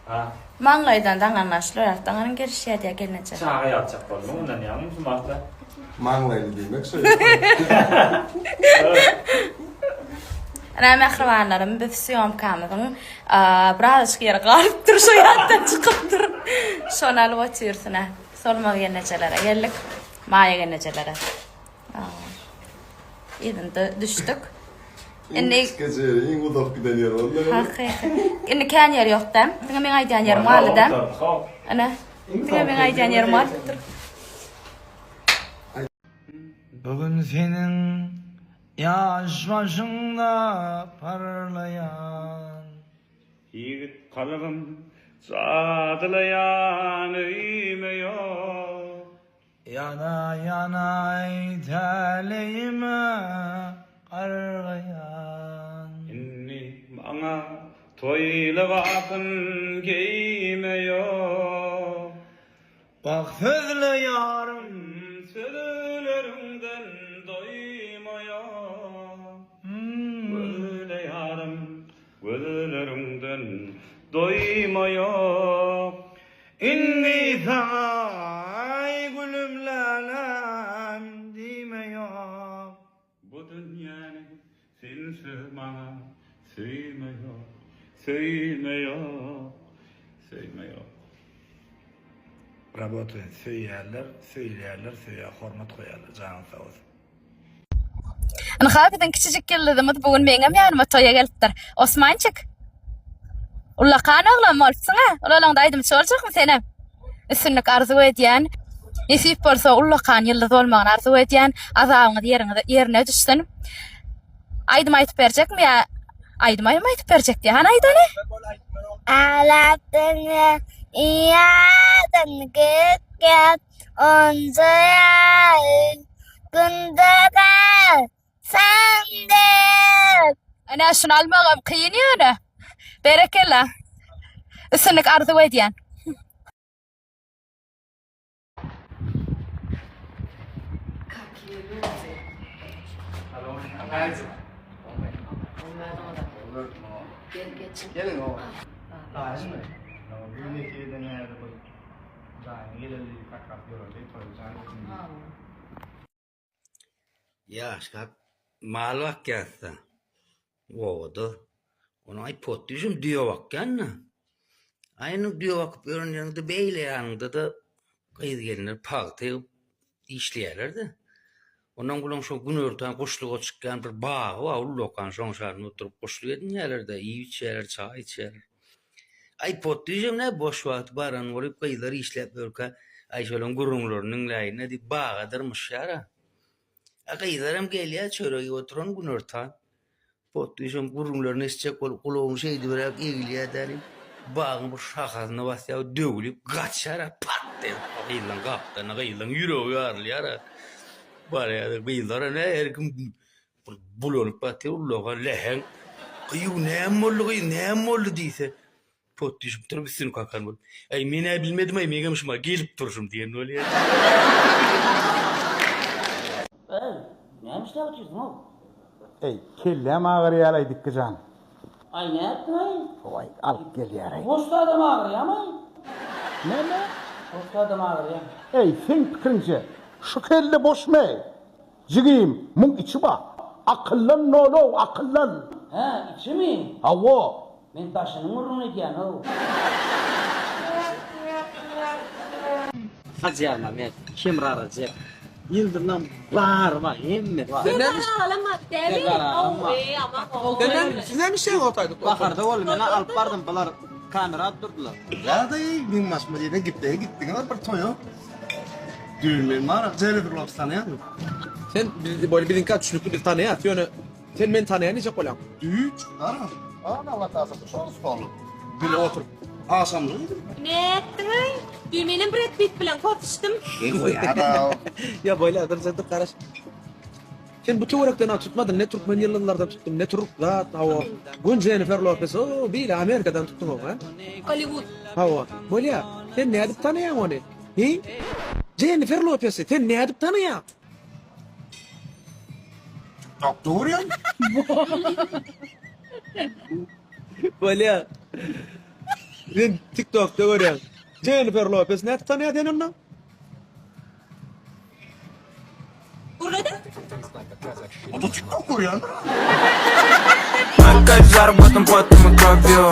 Ha. Manglaydan anlaşılıyor. Artanın gerişe diye gelince. Çağa yapacak var mı? Ondan yanlış mı varsa? Manglaylı demek söylüyor. Ana mehribanlarım bir siyom kamadın. Biraz yer qalıptır şu yattan çıkıptır. Şonal otursuna. Solma genecelere geldik. Maya genecelere. İdin de düştük. İnne gece in udaf giden yer var. Hakikaten. İnne kan yer yok dem. Dinga men aydan yer mal dem. Ana. Dinga men aydan yer mal. Bugün senin yaş başında parlayan Yiğit kalbim sadılayan öğüme yok. yana yana iteleyime karlayan İnni bana toyla vakın giyme yok. bak sözlü yarım Sözlerinden doymaya Böyle yarım gözlerinden doymaya inni sana gülümlenem demiyor. Bu dünyanın sensiz bana sevmiyor Sevmiyor Sevmiyor Rabotu söylerler, hormat koyarlar, canın sağ olsun. Ana hafiden küçücük geldi mi bugün benim yanıma toya gelipdir. Osmançık. Ulla kan oğlan olsun ha. Ulan daydım soracak mı seni? Üstünlük arzu ediyen. Nesip bolsa ulla kan yıldız olmağın arzu ediyen. Azağını yerine düşsün. Aydım aytıp verecek mi ya? Aydım aytıp verecek diye. Han aydane? Alatını iyadan gitken onca gündüzden sende. Ana şunu almağım kıyınıyor ne? Berekella. Üstünlük arzu ediyen. Gelin o. Lazım mı? Günlük yerden nerede koy? Daha geleli kakak yoruldu. Ya ska malvak geldi. Oldu. Onu ay potuşum diyor bak yanına. Aynı diyor bak yanında beyle yanında da kayıt gelinir paltayı işleyerler de. Ondan kulağım şu gün örten koşluğa çıkan bir bağ var. Lokan son şartını oturup koşluğa yerlerde iyi içerler, çay içerler. Ay potuşum ne boş vakit baran vurup kayıtları işlep örka. Ay şöyle gururlarının layına di bağ kadarmış yara. Kayıtlarım geliyor çöreği oturan gün örten. Potuşum gururlarını isteyecek kulağım şeydi bırak ilgiye derim. Bağın bu şakasına basıyor dövülüp kaçara pat diye. Kayıtlan kaptana kayıtlan yürüyor yarlı. Bari ya kayıtlara ne her gün bulanıp batıyor loğa lehen. Kıyı ne mollu değilse. Potuşum turbisini kakan bul. Ay mene bilmedim ay megamışım ha gelip duruşum diye ne oluyor? Neymiş ne yapıyorsun oğlum? Ey kellem ağrıyalıydık kızan. Ay ne yaptın ay? Vay alıp gel yarayı. Posta adam ağrıyor ama. Ne? Posta adam ağrıyor. Ey sen fikrince şu kelle boş mu? Jigim mung içi bak. Akıllan nolo akıllan. Ha içi mi? Hava. Ben taşının vurunu diyen oğlum. Hadi yarma ben. Kim raracak? Yıldırlan bağırma yemmi. Ağlama demin. Ama. Size mi şey ortaydık? Bakarda oğlum ben alıp vardım bunlar kamera attırdılar. Ya da iyi bin maç mı diye gittin ama bir toyo. Düğünlerin var. Jennifer Lopez tanıyan mı? Sen böyle bilin kaç çocuklu bir tane at. Yani sen beni tanıyamayacak olan. Düğün. Var mı? Allah tazı. Şunu sorun. Bir otur. Akşamlı. Ne ettin ay? Düğmenin Brad Pitt bilen kopuştum. Ya da Ya böyle adam dur karış. Sen bu tuvaraktan tutmadın. Ne Türkmen yıllardan tuttun. Ne Türkler. Hava. Gün Jennifer Lopez. O bir Amerika'dan tuttun o ha. Hollywood. Hava. Böyle ya. Sen ne edip tanıyan onu? Hi? Jennifer Lopez'i. Sen ne edip tanıyan? doktor ya. Böyle ya. Ben TikTok'ta görüyorum. Jennifer Lopez ne tanıyor den onu? Burada? O da TikTok koyan. Опять заработан потом и кровью.